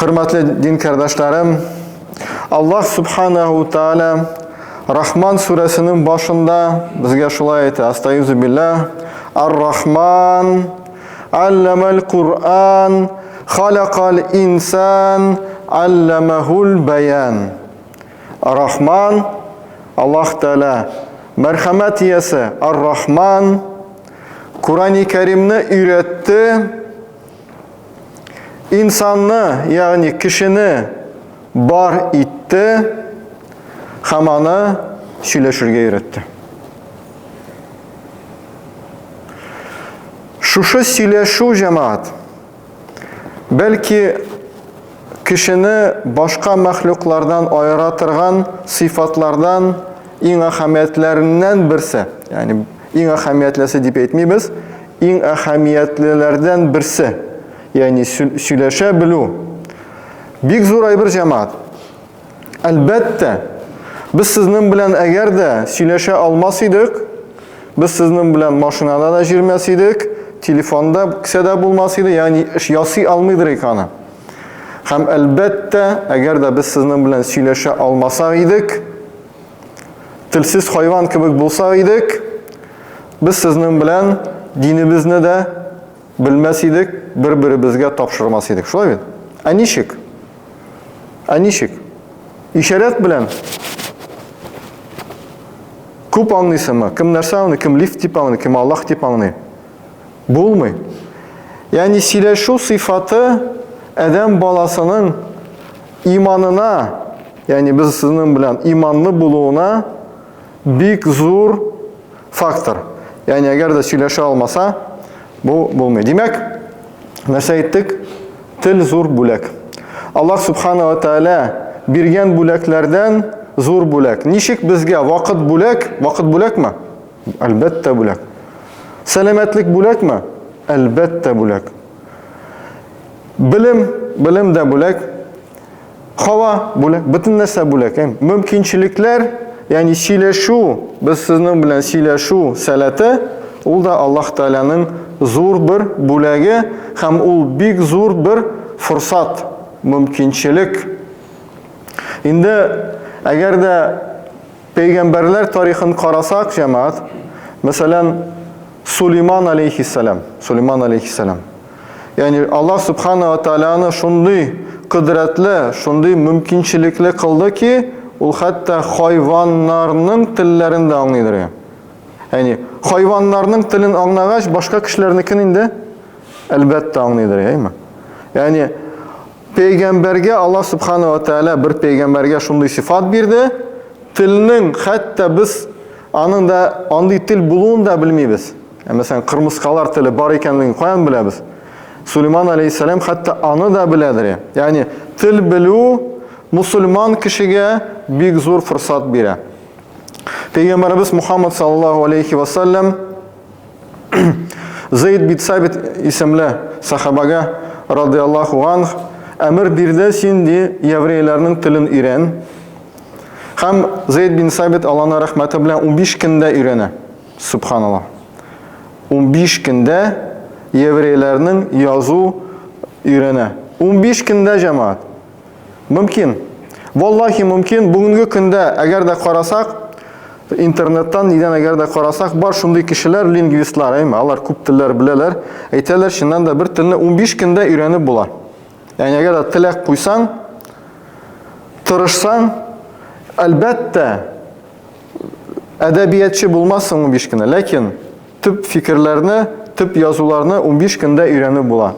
Hürmetli din kardeşlerim, Allah Subhanahu Teala Rahman suresinin başında bizge şulay ayeti. Estaizu billah. Ar-Rahman allemel Kur'an halakal insan allemehul beyan. Ar-Rahman Allah Teala merhamet iyesi Ar-Rahman Kur'an-ı Kerim'ni öğretti. İnsanı yani kişini bar etti. Hamanı söyleşirge öğretti. Şuşu söyleşu cemaat belki kişini başka mahluklardan ayıratırgan sıfatlardan en ahamiyetlerinden birisi. Yani en ahamiyetlisi deyip etmeyiz. En ahamiyetlilerden birisi. Yani söyleşebilu. Big zor bir cemaat. Elbette biz sizin bilen eğer de söyleşe almasaydık, biz sizin bilen maşinada da girmesiydik, telefonda kısada bulmasıydı, yani yası almıydı ekranı. Hem elbette eğer de biz sizin bilen söyleşe almasaydık, tilsiz hayvan gibi bulsaydık, biz sizin bilen dinimizni de bilmesiydik, birbirimizge tapşırmasıydık. Şöyle mi? Anişik. İşaret bilen kup anlıysa mı? Kim nerse anlıyor, kim lift tip anlıyor, kim Allah tip anlıyor. Bulmuyor. Yani söyleşu sıfatı Adem balasının imanına, yani biz sizin bilen imanlı buluğuna büyük zor faktör. Yani eğer de söyleşi almasa bu bulmuyor. Demek nasıl ettik? Til zor bulak. Allah Subhanahu ve Teala birgen bulaklardan zor bulak. Nişik bizge vakit bulak mı? Elbette bulak. Selametlik bulak mı? Elbette bulak. Bilim de bulak. Hava bulak. Bütün nese bulak. Mümkünçilikler yani söyleşu, biz sizin bilen söyleşu salati, o da Allah Teala'nın zor bir bulagi, hem o büyük zor bir fırsat, mümkünçilik. Şimdi eğer de peygamberler tarihini karasak cemaat, mesela Süleyman aleyhisselam. Yani Allah Subhanahu ve Teala'nı şunday kudretli, şunday mümkünçilikli kıldı ki, o hatta hayvanlarının tillerini de anlaydır. Yani hayvanlarının tilini anlagaç başka kişilerinkini de elbette anlaydır. Yani peygamberge Allah Subhanahu ve Teala bir peygamberge şunday sıfat berdi. Tilinin hatta biz anın da anday til buluğunu da bilmeyiz. Yani mesela kırmızıkalar tili bar ekenliğini koyan bilemiz. Süleyman aleyhisselam hatta anı da biledir. Yani til bilu Müslüman kişiye büyük zor fırsat bire. Peygamberimiz Muhammed sallallahu aleyhi ve sellem Zeyd bin Sabit isimli sahabaga radıyallahu anh emir birde şimdi Yevreylerinin tilini öğren. Hem Zeyd bin Sabit Allah'ın rahmeti bilen 15 günde öğrene. Subhanallah. 15 günde Yevreylerinin yazı öğrene. 15 günde cemaat. Mümkün. Vallahi mümkün. Bugünkü günde eğer de karasak, internetten neden eğer de karasak, var şunday kişiler lingvistler. Allah küp tiller bileler. Eyteler şimdiden de bir tilini 15 günde öğrenip bular. Yani eğer de tilek koysan, tırışsan, elbette edebiyatçı bulmazsın 15 günde. Lakin tüp fikirlerini, tüp yazılarını 15 günde öğrenip bular.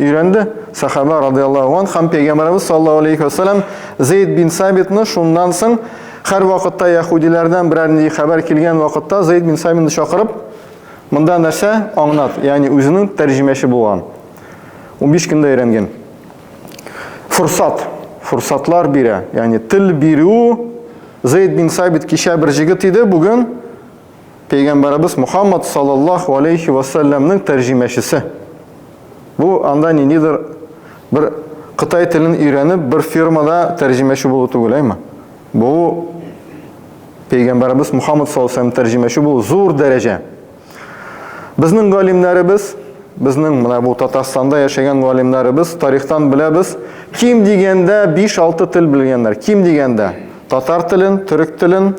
Öğrendi. Sahaba radıyallahu anh hem Peygamberimiz sallallahu aleyhi ve sellem Zeyd bin Sabit'ni şundan soň her vakitte Yahudilerden birer haber kelgen vakitte Zeyd bin Sabit'ni çağırıp bundan narsa anlat. Yani özünün tercümesi bulgan. 15 günde öğrengen. Fırsatlar bire. Yani til biru Zeyd bin Sabit kişi bir jigit idi. Bugün Peygamberimiz Muhammed sallallahu aleyhi ve sellem'nin tercümecisi. Bu anda nedir? Bir Kıtay tilini öğrenip bir firmada tercümeşi bulutu mi? Bu Peygamberimiz Muhammed sallallahu aleyhi ve sellem tercümeşi bu zor derece. Bizning galimlerimiz Безнең менә бу Татарстанда яшәгән галимнәребез тарихтан беләбез, ким дигәндә 5-6 тел белгәннәр. Ким дигәндә татар телен, төрек телен,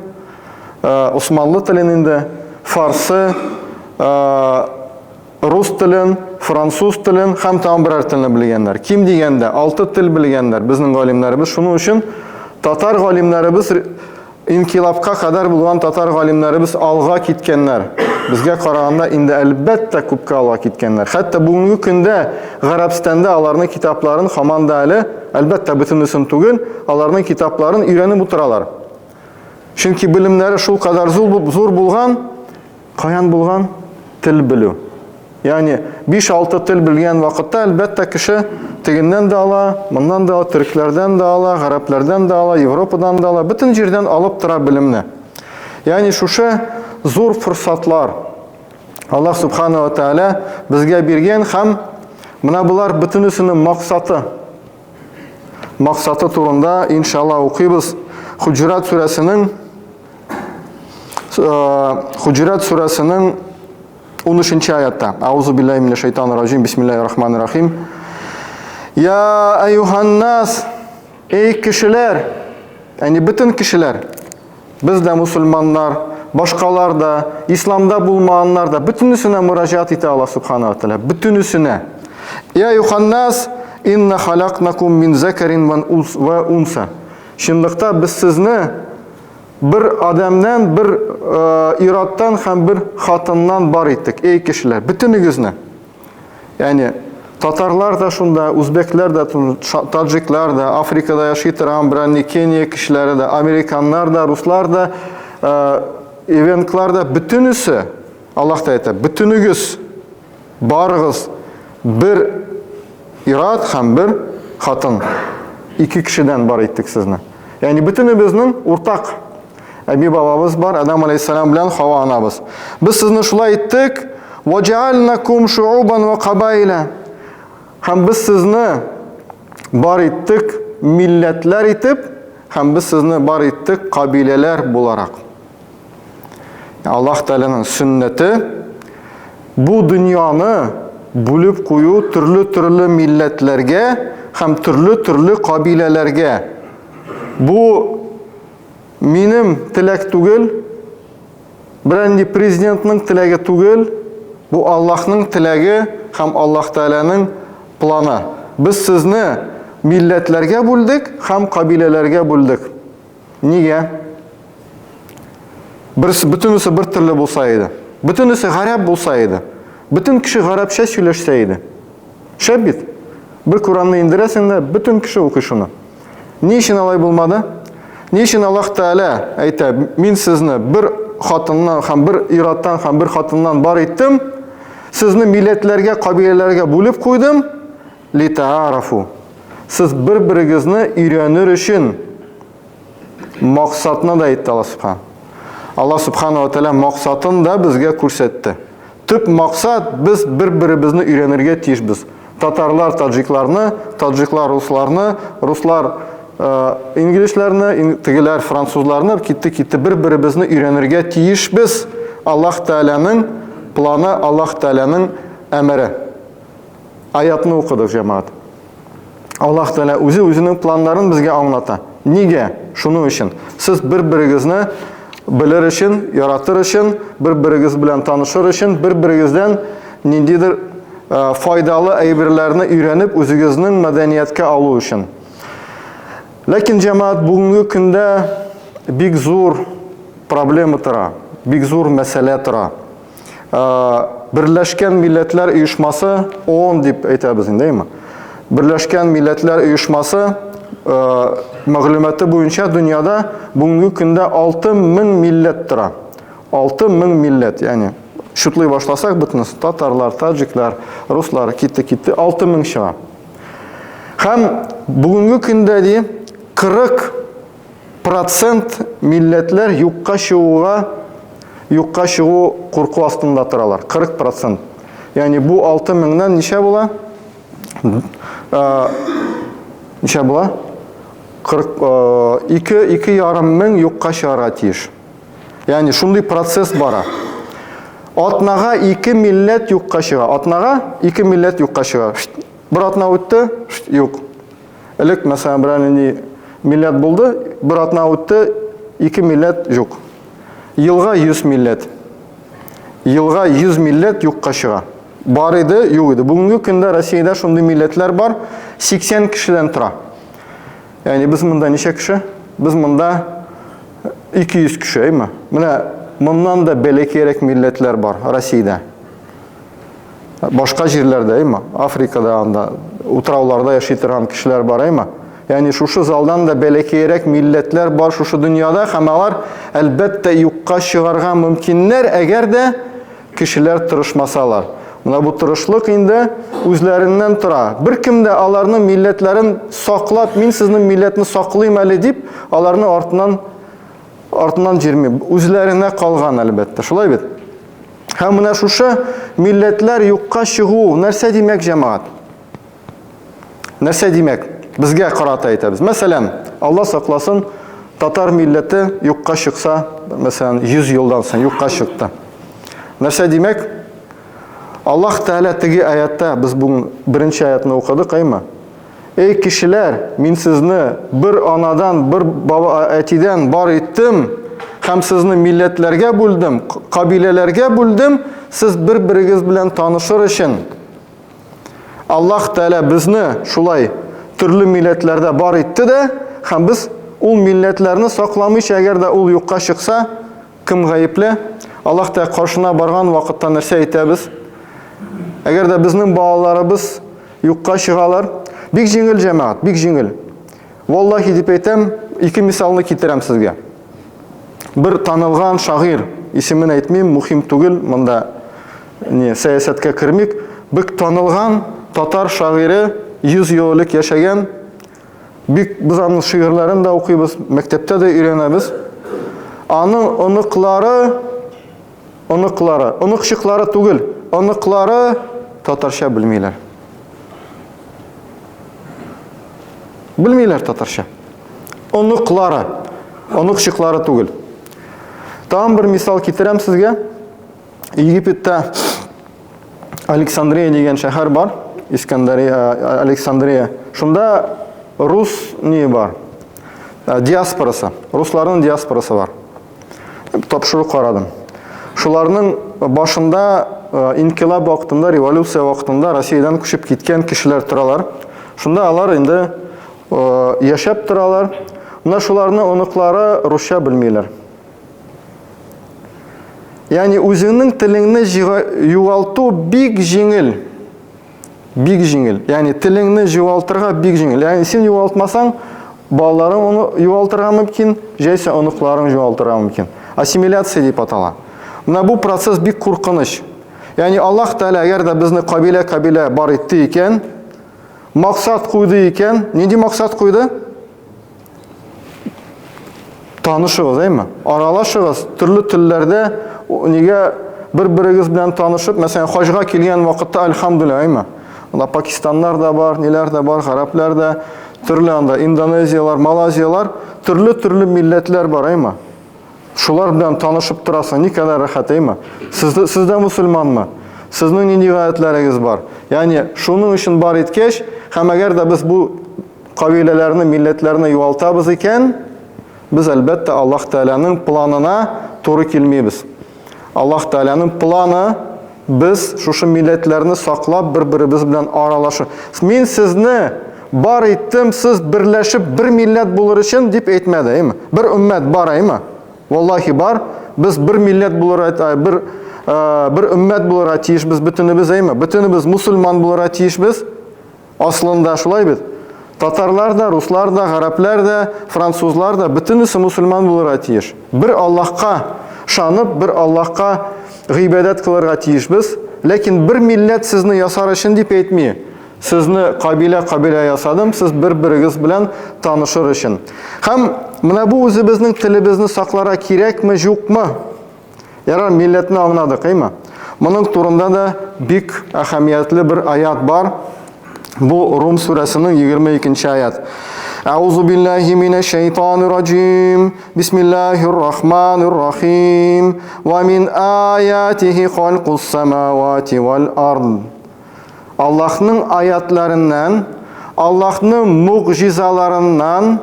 Османлы телен инде, фарсы, рус телен, француз телен һәм тагын берәр телне белгәннәр. Ким дигәндә 6 тел белгәннәр безнең галимнәребез. Шуның өчен татар галимнәребез инкилабка кадәр булган татар галимнәребез алга киткәннәр. Безгә караганда инде әлбәттә күпкә алга киткәннәр. Хәтта бүгенге көндә Гарәбстанда аларның китапларын һаман да әле, әлбәттә бөтенесен түгел, аларның китапларын өйрәнеп утыралар. Чөнки белемнәре шул кадәр зур булган, каян булган тел белү. Ягъни 5-6 тел белгән вакытта әлбәттә кеше тегеннән дә ала, моннан да ала, төркләрдән дә ала, гарәпләрдән дә ала, Европадан да ала, бөтен җирдән алып тора белемне. Ягъни шушы зур форсатлар Аллаһ Субханаһу ва Тааля безгә биргән һәм менә булар бөтенесенең максаты турында иншалла укыйбыз. Хуҗурат сүрәсенең 13-нче аятта. Аузу биллаһи минеш шайтанир раҗим. Бисмиллаһир-рахманир рахим. Я айюханнас, эй кешеләр, яни бөтен кешеләр. Без дә мусульманнар, башкалар да, исламда булмаганнар да бөтенесенә мөрәҗәгать итә Аллаһ Субханаһу ва Тааля. Бөтенесенә. Я айюханнас, инна халакнакум мин закарин ва унса. Чынлыкта без сезне bir adamdan, bir irattan һәм bir хатыннан бар иттек, эй кешеләр, бөтенегезне. Яни татарлар да шунда, үзбекләр да, таджиклар да, Африкада яши торган берәр Кения кешеләре да, американнар да, руслар да, евенклар да, бөтенесе, Аллаһ та әйтә, бөтенегез барыгыз bir ират һәм bir хатын. Ике кешедән бар иттек сезне. Яни бөтенебезнең уртак Әби бабабыз бар, Адам алейхиссалам белән Хава анабыз. Без сезне шулай иттек, وَجَعَلْنَكُمْ شُعُوبًا وَقَبَائِلًا. Һәм без сезне бар иттек милләтләр итеп, һәм без сезне бар иттек кабиләләр буларак. Аллаһ Тәгаләнең сөннәте бу дөньяны бүлеп кую төрле милләтләргә һәм төрле кабиләләргә. Бу минем теләк түгел, берәнди президентның теләге түгел, бу Аллаһның теләге һәм Аллаһ Тәгаләнең планы. Без сезне милләтләргә бүлдек һәм кабиләләргә бүлдек. Нигә? Бөтенесе бер төрле булса иде. Бөтенесе гарәп булса иде. Бөтен кеше гарәпчә сөйләшсә иде. Шәп бит. Бер Куранны индерәсең дә бөтен кеше укый шуны. Ни өчен алай булмады? Ни өчен Аллаһ Тәгалә әйтә, мин сезне бер хатыннан һәм бер ираттан һәм бер хатыннан бар иттем, сезне милләтләргә, кабиләләргә бүлеп куйдым, литаарафу. Сез бер-берегезне өйрәнер өчен максатны да әйтте Аллаһ Субханаһу. Аллаһ Субханаһу ва Тааля максатын да безгә күрсәтте. Төп максат без бер-беребезне өйрәнергә тиешбез. Татарлар таджикларны, таджиклар русларны, руслар инглишләрне, тегеләр французларны китте бер-беребезне өйрәнергә тиешбез. Аллаһ Тәгаләнең планы, Аллаһ Тәгаләнең әмере. Аятны укыдык җәмәгать. Аллаһ Тәгалә үзенең планнарын безгә аңлата. Нигә? Шуның өчен. Сез бер-берегезне белер өчен, яратыр өчен, бер-берегез белән танышыр өчен, бер-берегездән ниндидер файдалы әйберләрне өйрәнеп, үзегезнең мәдәнияткә алу өчен. Ләкин җәмәгать бүгенге көндә бик зур проблема тора, бик зур мәсьәлә тора. Берләшкән милләтләр оешмасы ООН дип әйтәбез инде. Берләшкән милләтләр оешмасы мәгълүматы буенча дөньяда бүгенге көндә 6000 милләт тора. 6000 милләт, ягъни шутлый башласак бөтенесе татарлар, таджиклар, руслар китте 6000 чыга. Һәм бүгенге көндә ди 40% милләтләр юкка чыгу курку астында торалар. 40%. Ягъни бу 6000-нан ничә була? Ничә була? 2,5 мең юкка чыгарга тиеш. Ягъни шундый процесс бара. Атнага 2 милләт юкка чыга. Атнага 2 милләт юкка чыга. Бер атна үтте, юк. Элек мәсәлән берәр милләт булды, бер атна үтте, 2 милләт юк. Елга 100 милләт. Елга 100 милләт юкка чыга. Бар иде, юк иде. Бүгенге көндә Россиядә шундый милләтләр бар, 80 кешедән тора. Ягъни без монда ничә кеше? Без монда 200 кеше, әйме? Менә моннан да бәләкәйрәк милләтләр бар Россиядә. Башка җирләрдә, әйме? Африкада, анда утрауларда яши торган кешеләр бар, әйме? Ягъни шушы залдан да бәләкәйрәк милләтләр бар шушы дөньяда, һәм алар әлбәттә юкка чыгарга мөмкиннәр, әгәр дә кешеләр тырышмасалар. Менә бу тырышлык инде үзләреннән тора. Беркем дә аларның милләтләрен саклап, мин сезнең милләтне саклыйм әле дип, аларны артыннан җирми. Үзләренә калган әлбәттә. Шулай бит. Һәм менә шушы милләтләр юкка чыгу нәрсә димәк, җәмәгать? Нәрсә димәк? Безгә карата әйтәбез. Мәсәлән, Алла сакласын, татар милләте юкка чыкса, мәсәлән, 100 елдан соң юкка чыкты. Нәрсә димәк? Аллаһ Тәгалә теге аятта, без бүген беренче аятны укыдык, әйме? Эй кешеләр, мин сезне бер анадан, бер баба әтидән бар иттем, һәм сезне милләтләргә бүлдем, кабиләләргә бүлдем, сез бер-берегез белән танышыр өчен. Аллаһ Тәгалә безне шулай төрле милләтләрдә бар итте дә, һәм без ул милләтләрне сакламыйча, әгәр дә ул юкка чыкса, кем гаепле? Аллаһ Тәгалә каршына барган вакытта нәрсә әйтәбез? Әгәр дә безнең балаларыбыз юкка чыгалар, бик җиңел җәмәгать, бик җиңел. Валлаһи дип әйтәм, 2 мисалны китерәм сезгә. Бер танылган шагыйрь, исемен әйтмим, мөһим түгел, монда сәясәткә кермик, бик танылган татар шагыйре, 100 ел элек яшәгән, бик без аның шигырьләрен дә укыйбыз, мәктәптә дә өйрәнәбез. Аның оныклары түгел, оныклары татарча белмиләр. Белмиләр татарча. Оныклары, оныкчыклары түгел. Там бер мисал китерәм сезгә. Египетта Александрия дигән шәһәр бар, Александрия. Шунда рус бар? Диаспорасы, русларның диаспорасы бар. Тапшыру карадым. Шуларның башында инкилаб вакытында, революция вакытында Россиядан күчеп киткән кешеләр торалар. Шунда алар инде яшәп торалар. Менә шуларның оныклары русча белмиләр. Ягъни үзеңнең телеңне югалту бик җиңел. Бик җиңел. Ягъни телеңне югалтырга бик җиңел. Ягъни син югалтмасаң, балаларың аны югалтырга мөмкин, җәйсә оныкларың югалтырга мөмкин. Ассимиляция дип атала. Менә бу процесс бик куркыныч. Ягъни Аллаһ Тәгалә әгәр дә безне кабилә бар итте икән, максат куйды икән, нинди максат куйды? Танышыгыз, әйме? Аралашыгыз, төрле телләрдә, нигә бер-берегез белән танышып, мәсәлән, хаҗга килгән вакытта альхамдулилла, әйме? Анда Пакистаннар да бар, ниләр дә бар, гарәпләр дә, төрле анда Индонезиялар, Малайзиялар, төрле милләтләр бар, әйме? Шулар белән танышып торасың, никадәр рәхәт, әйме? Сездә мусульманмы? Сезнең нинди гаетләрегез бар? Ягъни шуның өчен бар иткәч, һәм әгәр дә без бу кабиләләрне, милләтләрне югалтабыз икән, без әлбәттә Аллаһ Тәгаләнең планына туры килмибез. Аллаһ Тәгаләнең планы без шушы милләтләрне саклап бер-беребез белән аралашу. Мин сезне бар иттем, сез берләшеп бер милләт булыр өчен дип әйтмәде, әйме? Бер уммәт бар, әйме? Валлаһи бар. Без бер милләт булыр, бер уммәт булырга тиешбез бөтенебез, әйме? Бөтенебез мусульман булырга тиешбез. Аслында шулай бит. Татарлар да, руслар да, гарәпләр да, французлар да бөтенесе мусульман булырга тиеш. Бер Аллаһка шанып, бер Аллаһка гыйбадат кылырга тиешбез. Ләкин бер милләт сезне ясар өчен дип әйтми. Сезне кабилә ясадым, сез бер-берегез белән танышыр өчен. Һәм менә бу үзебезнең телебезне сакларга кирәкме, юкмы? Ярар, милләтне аңладык, әйме? Моның турында да бик әһәмиятле бер аят бар. Бу Рум сүрәсенең 22-нче аят. Ауzu биллахи минеш-шайтанир-раджим. Бисмиллахир-рахманир-рахим. Ва мин аятихи халқус-самавати вал-ард. Аллаһның аятларыннан, Аллаһның мугъжизаларыннан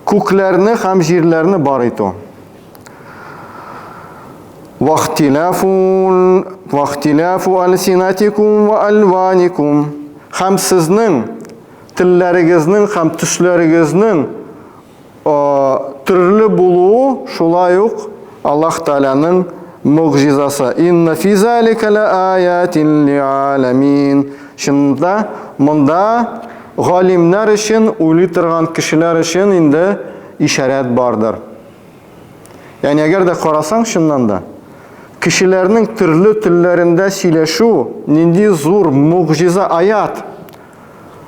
күкләрне һәм җирләрне бар итү. Вахтилафу алсинатикум ва алваникум. Һәм сезнең телләрегезнең һәм төсләрегезнең төрле булуы шулай ук Аллаһ Тааляның мугъжизасы. Инна фи залика ла аятин ли'аламин. Шунда монда галимнәр өчен, уйлый торган кешеләр өчен инде ишарат бардыр. Ягъни әгәр дә карасаң шуннан да кешеләрнең төрле телләрендә сөйләшү нинди зур мугъжиза аят.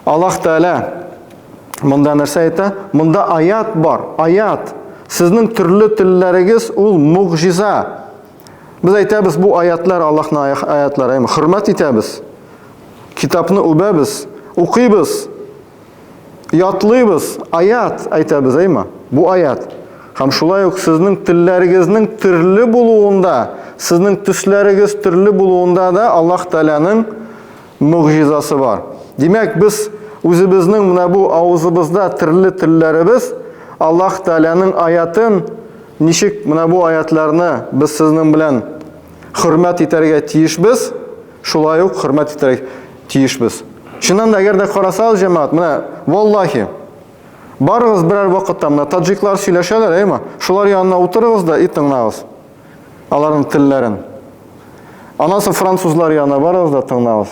Аллаһ Таала монда нәрсә әйтә? Монда аят бар, аят. Сезнең төрле телләрегез ул мугъжиза. Biz әйтәбез, бу аятлар Аллаһның аятлары, хөрмәт итәбез. Китапны үбәбез, укыйбыз, ятлыйбыз, аят әйтәбез, әйме? Бу аят. Һәм шулай ук сезнең телләрегезнең төрле булуында, сезнең төсләрегез төрле булуында да Аллаһ Тааланың мугъжизасы бар. Димәк, без үзебезнең менә бу авызыбызда төрле телләребез Аллаһ Тааланың аятын ничек менә бу аятларны без сезнең белән хөрмәт итәргә тиешбез, шулай ук хөрмәт итәргә тиешбез. Шуннан да әгәр дә карасагыз, җәмәгать, менә валлаһи барыгыз берәр вакытта менә таҗиклар сөйләшәләр, әйме? Шулар янына утырыгыз да тыңлагыз. Аларның телләрен. Анасы французлар янына барыгыз да тыңлагыз.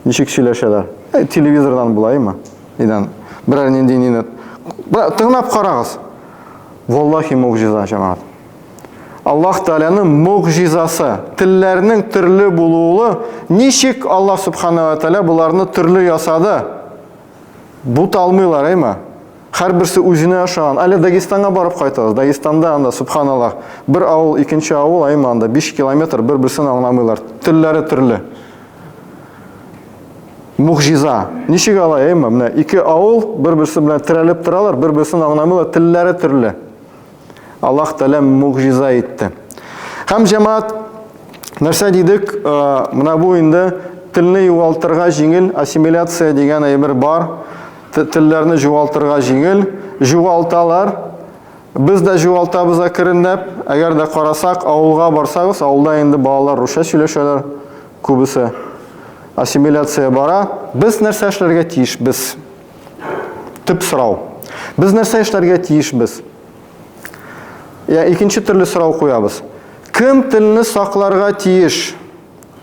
Ничек сөйләшәләр? Телевизордан булаймы? Идән берәр нинди тыңлап карагыз. Валлаһи мугъжиза, җәмәгать. Аллаһ Тааланың мугъжизасы, телләрнең төрле булуы, ничек Аллаһ Субхана ва Тааля буларны төрле ясады? Бут алмыйлар, әйме? Һәрберсе үзенә ошаган. Әле Дагестанга барып кайтабыз. Дагестанда анда субханаллах, бер авыл, икенче авыл, әйме, анда 5 километр бер-берсен аңламыйлар. Телләре төрле. Мугъжиза. Ничек алай, әйме? Менә ике авыл бер-берсе белән терәлеп торалар, бер-берсен аңламыйлар, телләре төрле. Аллаһ Таала мугъжиза итте. Һәм җәмәгать, нәрсә дидек, менә бу инде телне югалтырга җиңел, ассимиляция дигән әйбер бар. Телләрне югалтырга җиңел, югалталар. Без дә югалтабыз әкренләп. Әгәр дә карасак, авылга барсагыз, авылда инде балалар русча сөйләшәләр, күбесе. Ассимиляция бара. Без нәрсә эшләргә тиешбез? Төп сорау. Без нәрсә эшләргә тиешбез? Икенче төрле сорау куябыз. Кем телне сакларга тиеш?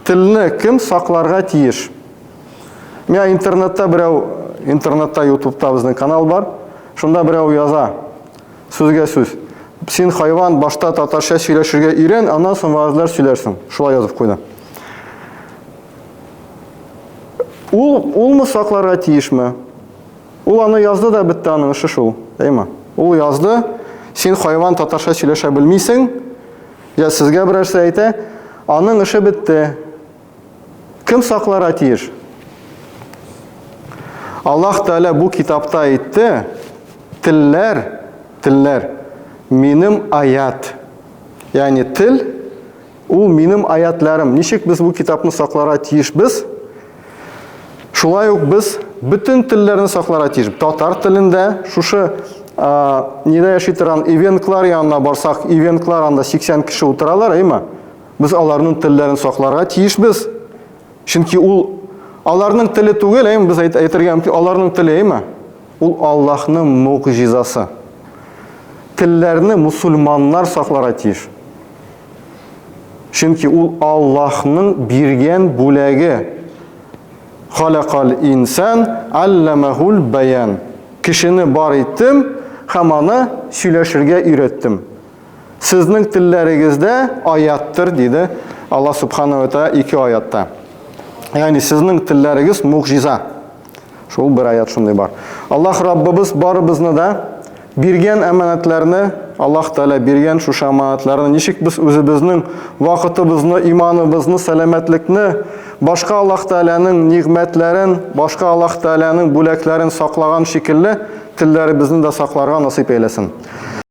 Телне кем сакларга тиеш? Менә интернетта YouTube'та безнең канал бар. Шунда берәү яза. Сүзгә сүз. Син хайван башта татарча сөйләшергә өйрән, аннан соң вәгазьләр сөйләрсең. Шулай язып куйды. Улмы сакларга тиешме? Ул аны язды да бетте, аның эше шул. Әйме? Ул язды. Син хайван татарча сөйләшә белмисең, я сезгә берәрсе әйтә, аның эше бетте. Кем сакларга тиеш? Аллаһ Таала бу китапта әйтте, телләр минем аят. Ягъни тел ул минем аятларым. Ничек без бу китапны сакларга тиешбез? Шулай ук без бүтән телләрне сакларга тиеш. Татар телендә шушы нидә яши торган ивенклар янына барсак, ивенклар анда 80 кеше утыралар, әйме? Без аларның телләрен сакларга тиешбез. Чөнки ул аларның теле түгел, әйме? Без әйтергә мөмкин, аларның теле, әйме? Ул Аллаһның мугъжизасы. Телләрне мусульманнар сакларга тиеш. Чөнки ул Аллаһның биргән бүләге. Халакал инсан алламахул баян. Кешене бар иттем, һәм аны сөйләшергә өйрәттем. Сезнең телләрегездә аяттыр, диде Аллаһ Субхана ва Тааля 2 аятта. Ягъни сезнең телләрегез мугъжиза. Шул бер аят шундый бар. Аллаһ Раббыбыз барыбызны да биргән әманәтләрне, Аллаһ Тәала биргән шушы әманәтләрне ничек без үзебезнең вакытыбызны, иманыбызны, сәламәтлекне, башка Аллаһ Тәаланың нигъмәтләрен, башка Аллаһ Тәаланың бүләкләрен саклаган шикелле, телләребезне дә сакларга насыйп әйләсен.